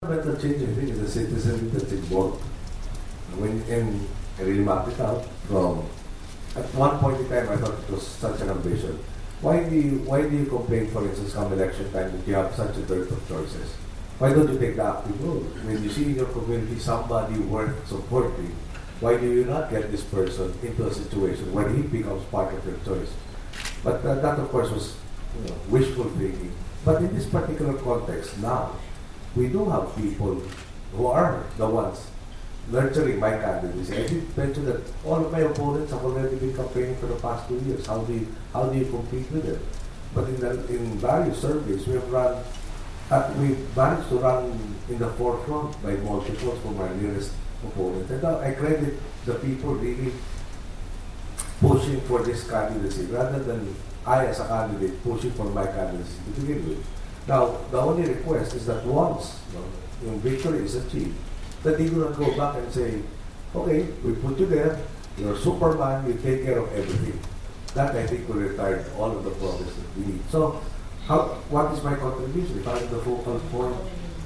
Fundamental change, I think, is the citizen that's involved. And I really mapped it out from, at one point in time, I thought it was such an ambition. Why do you complain, for instance, come election time, that you have such a dearth of choices? Why don't you take the active role? When you see in your community somebody worth supporting, why do you not get this person into a situation where he becomes part of your choice? But that, of course, was wishful thinking. But in this particular context now, we do have people who are the ones nurturing my candidacy. I did mention that all of my opponents have already been campaigning for the past 2 years. How do you compete with them? But in various surveys, we managed to run in the forefront by multiples from our nearest opponent. And I credit the people really pushing for this candidacy rather than I, as a candidate, pushing for my candidacy to begin with. Now, the only request is that once victory is achieved, that they do not go back and say, okay, we put you there, you're Superman, you take care of everything. That, I think, will retard all of the progress that we need. So, what is my contribution? If I'm the focal point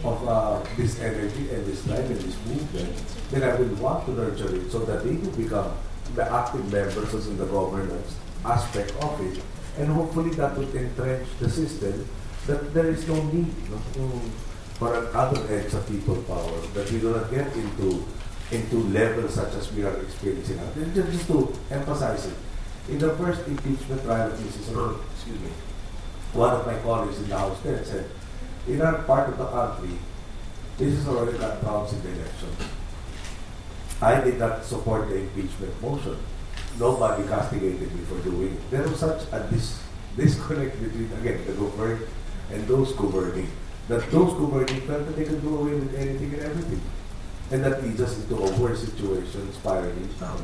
of this energy and this life and this movement, then I will want to nurture it so that they do become the active members in the governance aspect of it. And hopefully that will entrench the system that there is no need for another edge of people power, that we do not get into levels such as we are experiencing now. Just to emphasize it, in the first impeachment trial of Mrs. excuse me, one of my colleagues in the House there said, in our part of the country, this is already got counts in the elections. I did not support the impeachment motion. Nobody castigated me for doing it. There was such a disconnect between, again, the governed and those governing, that those governing felt that they could do away with anything and everything. And that leads us into a worse situation spiraling down.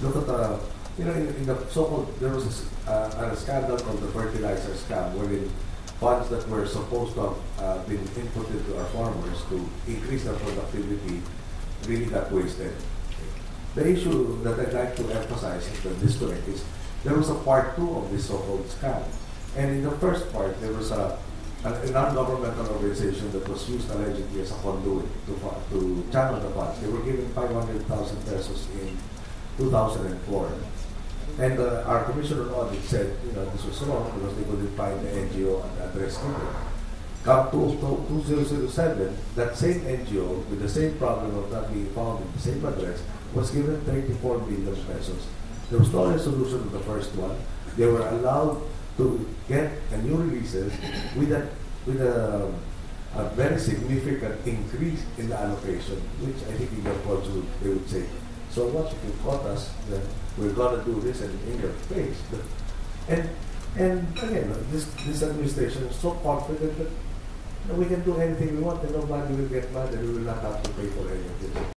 Look at in the so-called, there was a scandal called the fertilizer scam, wherein funds that were supposed to have been inputted to our farmers to increase their productivity really got wasted. The issue that I'd like to emphasize is the disconnect is there was a part 2 of this so-called scam. And in the first part, there was a non-governmental organization that was used allegedly as a conduit to channel the funds. They were given 500,000 pesos in 2004. And our Commissioner on Audit said, this was wrong because they couldn't find the NGO and the address given. Come to 2007, that same NGO with the same problem of not being found in the same address was given 34 million pesos. There was no resolution of the first one. They were allowed to get a new releases with a very significant increase in the allocation, which I think in your culture they would say, so what, if you caught us, then we're gonna do this and in your face. And again, this administration is so confident that we can do anything we want and nobody will get mad and we will not have to pay for any of this.